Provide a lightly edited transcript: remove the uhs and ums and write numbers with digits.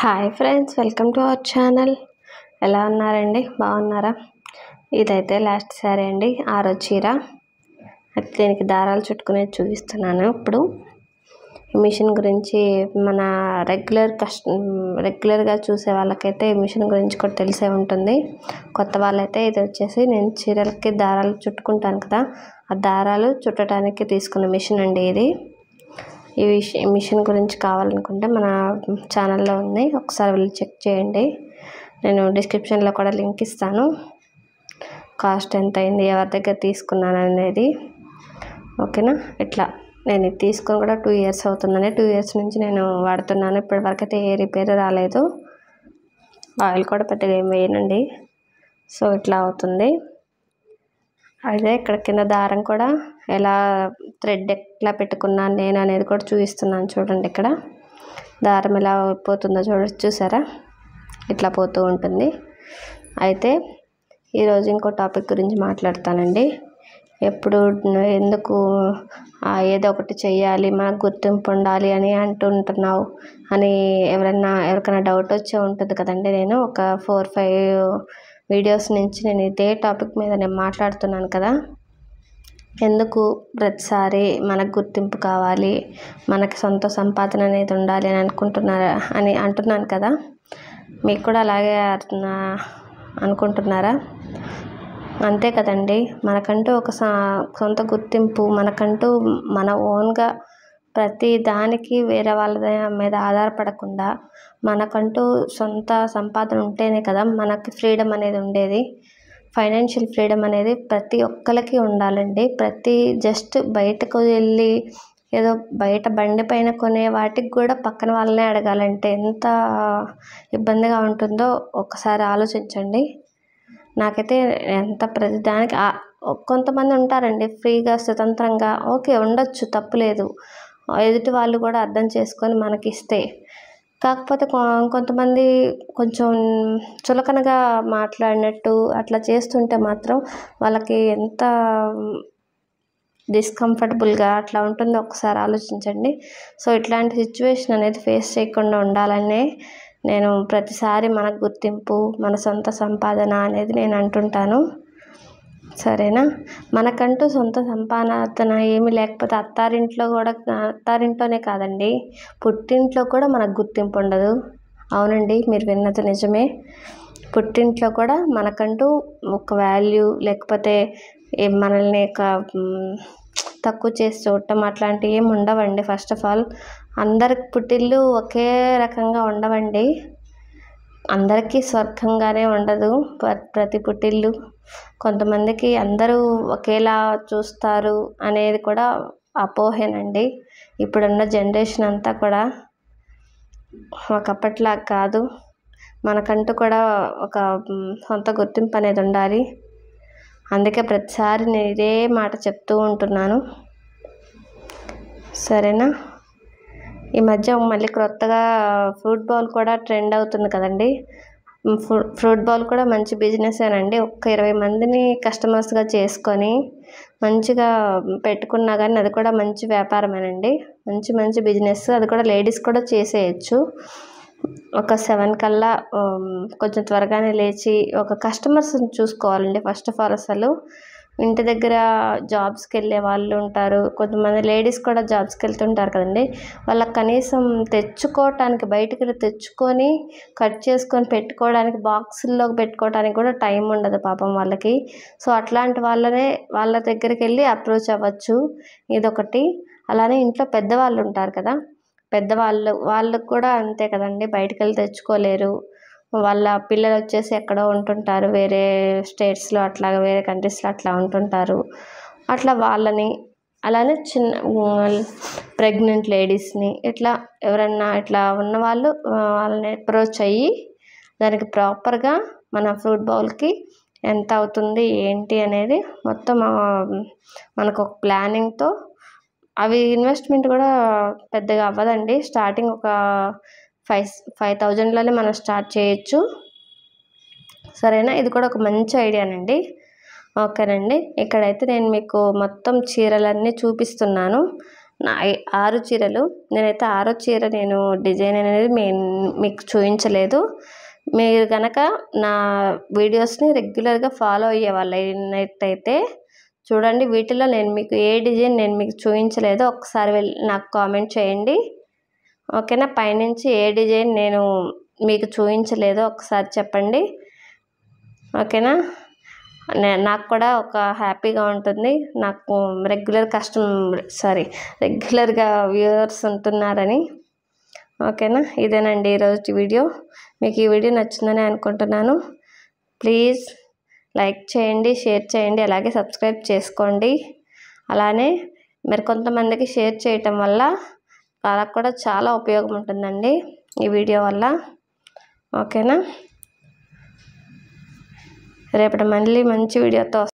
Hi friends, welcome to our channel. ఎలా ఉన్నారండి? బాగున్నారా? ఇదైతే లాస్ట్ సారీ అండి, ఆరో చీర. అయితే దీనికి దారాలు చుట్టుకునేది చూపిస్తున్నాను. ఇప్పుడు ఈ మిషన్ గురించి మన రెగ్యులర్గా చూసే వాళ్ళకైతే ఈ మిషన్ గురించి కూడా తెలిసే ఉంటుంది. కొత్త వాళ్ళైతే ఇది వచ్చేసి నేను చీరలకి దారాలు చుట్టుకుంటాను కదా, ఆ దారాలు చుట్టడానికి తీసుకున్న మిషన్ అండి ఇది. ఈ మిషన్ గురించి కావాలనుకుంటే మన ఛానల్లో ఉంది, ఒకసారి వెళ్ళి చెక్ చేయండి. నేను డిస్క్రిప్షన్లో కూడా లింక్ ఇస్తాను. కాస్ట్ ఎంత అయింది, ఎవరి దగ్గర తీసుకున్నాను అనేది. ఓకేనా? ఇట్లా నేను ఇది తీసుకొని కూడా 2 years అవుతుందండి. 2 years నుంచి నేను వాడుతున్నాను. ఇప్పటివరకు అయితే ఏ రిపేర్ రాలేదు. ఆయిల్ కూడా పెద్దగా ఏం వేయనండి. సో ఇట్లా అవుతుంది. అయితే ఇక్కడ కింద దారం కూడా ఎలా థ్రెడ్ ఎట్లా పెట్టుకున్నాను నేను అనేది కూడా చూపిస్తున్నాను. చూడండి, ఇక్కడ దారం ఎలా పోతుందో చూసారా? ఇట్లా పోతూ ఉంటుంది. అయితే ఈరోజు ఇంకో టాపిక్ గురించి మాట్లాడతానండి. ఎప్పుడు ఎందుకు ఏదో ఒకటి చెయ్యాలి, మనకు గుర్తింపు ఉండాలి అని అంటుంటున్నావు అని ఎవరికైనా డౌట్ వచ్చే ఉంటుంది కదండి. నేను ఒక 4-5 వీడియోస్ నుంచి నేను ఇదే టాపిక్ మీద నేను మాట్లాడుతున్నాను కదా. ఎందుకు ప్రతిసారి మనకు గుర్తింపు కావాలి, మనకి సొంత సంపాదన అనేది ఉండాలి అని అంటున్నాను కదా. మీకు కూడా అలాగే అనుకుంటున్నారా? అంతే కదండి. మనకంటూ ఒక సొంత గుర్తింపు, మనకంటూ మన ఓన్గా ప్రతి దానికి వేరే వాళ్ళ మీద ఆధారపడకుండా మనకంటూ సొంత సంపాదన ఉంటేనే కదా మనకి ఫ్రీడమ్ అనేది ఉండేది. ఫైనాన్షియల్ ఫ్రీడమ్ అనేది ప్రతి ఒక్కరికి ఉండాలండి. జస్ట్ బయటకు వెళ్ళి ఏదో బయట బండి పైన కొనే వాటికి కూడా పక్కన వాళ్ళనే అడగాలంటే ఎంత ఇబ్బందిగా ఉంటుందో ఒకసారి ఆలోచించండి. నాకైతే ప్రతిదానికి కొంతమంది ఉంటారండి ఫ్రీగా స్వతంత్రంగా, ఓకే ఉండొచ్చు, తప్పులేదు. ఎదుటి వాళ్ళు కూడా అర్థం చేసుకొని మనకిస్తే. కాకపోతే కొంతమంది కొంచెం చులకనగా మాట్లాడినట్టు అట్లా చేస్తుంటే మాత్రం వాళ్ళకి ఎంత డిస్కంఫర్టబుల్గా అట్లా ఉంటుందో ఒకసారి ఆలోచించండి. సో ఇట్లాంటి సిచ్యువేషన్ అనేది ఫేస్ చేయకుండా ఉండాలనే నేను ప్రతిసారి మనకు గుర్తింపు, మన సొంత సంపాదన అనేది నేను అంటుంటాను. సరేనా? మనకంటూ సొంత సంపాదన ఏమీ లేకపోతే అత్తారింట్లోనే కాదండి, పుట్టింట్లో కూడా మనకు గుర్తింపు ఉండదు. అవునండి, మీరు విన్నది నిజమే. పుట్టింట్లో కూడా మనకంటూ ఒక వాల్యూ లేకపోతే మనల్ని తక్కువ చేసి చూడటం అట్లాంటివి ఏమి ఉండవండి. ఫస్ట్ ఆఫ్ ఆల్ అందరికి పుట్టిల్లు ఒకే రకంగా ఉండవండి. అందరికీ స్వర్గంగానే ఉండదు ప్రతి పుట్టిల్లు. కొంతమందికి అందరూ ఒకేలా చూస్తారు అనేది కూడా అపోహేనండి. ఇప్పుడున్న జనరేషన్ అంతా కూడా ఒకప్పట్లా కాదు. మనకంటూ కూడా ఒక సొంత గుర్తింపు అనేది ఉండాలి. అందుకే ప్రతిసారి నేను ఇదే మాట చెప్తూ ఉంటున్నాను. సరేనా? ఈ మధ్య మళ్ళీ కొత్తగా ఫ్రూట్ బౌల్ కూడా ట్రెండ్ అవుతుంది కదండి. ఫ్రూట్ బౌల్ కూడా మంచి బిజినెసేనండి. ఒక్క 20 మందిని కస్టమర్స్గా చేసుకొని మంచిగా పెట్టుకున్నా కానీ అది కూడా మంచి వ్యాపారమేనండి. మంచి బిజినెస్. అది కూడా లేడీస్ కూడా చేసేయచ్చు. ఒక 7 కల్లా కొంచెం త్వరగానే లేచి ఒక కస్టమర్స్ని చూసుకోవాలండి. ఫస్ట్ ఆఫ్ ఆల్ అసలు ఇంటి దగ్గర జాబ్స్కి వెళ్ళే వాళ్ళు ఉంటారు, కొంతమంది లేడీస్ కూడా జాబ్స్కి వెళ్తుంటారు కదండి. వాళ్ళకి కనీసం తెచ్చుకోవటానికి, బయటికి తెచ్చుకొని కట్ చేసుకొని పెట్టుకోవడానికి, బాక్సుల్లోకి పెట్టుకోవడానికి కూడా టైం ఉండదు పాపం వాళ్ళకి. సో అట్లాంటి వాళ్ళ దగ్గరికి వెళ్ళి అప్రోచ్ అవ్వచ్చు. ఇదొకటి. అలానే ఇంట్లో పెద్దవాళ్ళు ఉంటారు కదా, వాళ్ళకు కూడా అంతే కదండి, బయటికి వెళ్ళి తెచ్చుకోలేరు. వాళ్ళ పిల్లలు వచ్చేసి ఎక్కడో ఉంటుంటారు, వేరే స్టేట్స్లో అట్లా, వేరే కంట్రీస్లో అట్లా ఉంటుంటారు. అట్లా వాళ్ళని, అలానే ప్రెగ్నెంట్ లేడీస్ని, ఇట్లా ఎవరన్నా ఇట్లా ఉన్నవాళ్ళు వాళ్ళని అప్రోచ్ అయ్యి దానికి ప్రాపర్గా మన ఫ్రూట్ బౌల్కి ఎంత అవుతుంది ఏంటి అనేది మొత్తం మనకు ఒక ప్లానింగ్తో, అవి ఇన్వెస్ట్మెంట్ కూడా పెద్దగా అవ్వదండి. స్టార్టింగ్ ఒక 5,000లోనే మనం స్టార్ట్ చేయొచ్చు. సరేనా? ఇది కూడా ఒక మంచి ఐడియానండి. ఓకేనండి. ఇక్కడైతే నేను మీకు మొత్తం చీరలన్నీ చూపిస్తున్నాను. నా 6 చీరలు. నేనైతే 6వ చీర నేను డిజైన్ అనేది మీకు చూపించలేదు. మీరు కనుక నా వీడియోస్ని రెగ్యులర్గా ఫాలో అయ్యే వాళ్ళు అయినట్టయితే చూడండి, వీటిలో నేను మీకు ఏ డిజైన్ నేను మీకు చూపించలేదో ఒకసారి వెళ్ళి నాకు కామెంట్ చేయండి. ఓకేనా? పైనుంచి ఏ డిజైన్ నేను మీకు చూపించలేదో ఒకసారి చెప్పండి. ఓకేనా? నాకు కూడా ఒక హ్యాపీగా ఉంటుంది. నాకు రెగ్యులర్గా వ్యూవర్స్ ఉంటున్నారని. ఓకేనా? ఇదేనండి ఈరోజు వీడియో. మీకు ఈ వీడియో నచ్చిందని అనుకుంటున్నాను. ప్లీజ్ లైక్ చేయండి, షేర్ చేయండి, అలాగే సబ్స్క్రైబ్ చేసుకోండి. అలానే మరి కొంతమందికి షేర్ చేయటం వల్ల వాళ్ళకు కూడా చాలా ఉపయోగం ఉంటుందండి ఈ వీడియో వల్ల. ఓకేనా? రేపటి మళ్ళీ మంచి వీడియోతో